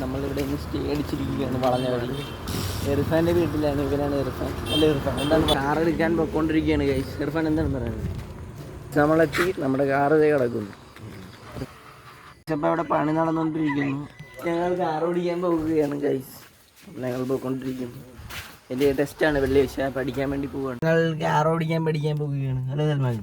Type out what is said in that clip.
നമ്മളിവിടെ ഇന്ന് സ്റ്റേ അടിച്ചിരിക്കുകയാണ് വളഞ്ഞ വഴി. ഇർഫാൻ്റെ വീട്ടിലാണ്. ഇവരാണ് ഇർഫാൻ. അല്ല ഇർഫാൻ എന്താണ് കാർ എടുക്കാൻ പോയിക്കൊണ്ടിരിക്കുകയാണ് ഗൈസ്. ഇർഫാൻ എന്താണ് പറയുന്നത്? നമ്മളെത്തി, നമ്മുടെ കാർ ഇതേ കിടക്കുന്നു. അപ്പോൾ അവിടെ പണി നടന്നുകൊണ്ടിരിക്കുന്നു. ഞങ്ങൾ കാർ ഓടിക്കാൻ പോവുകയാണ് ഗൈസ്. ഞങ്ങൾ പോയിക്കൊണ്ടിരിക്കുന്നു. വലിയ ടെസ്റ്റാണ് വെള്ളിയാഴ്ച പഠിക്കാൻ വേണ്ടി പോവുകയാണ്. ഞങ്ങൾ കാർ ഓടിക്കാൻ പഠിക്കാൻ പോവുകയാണ്. അല്ലേ സൽമാൻ?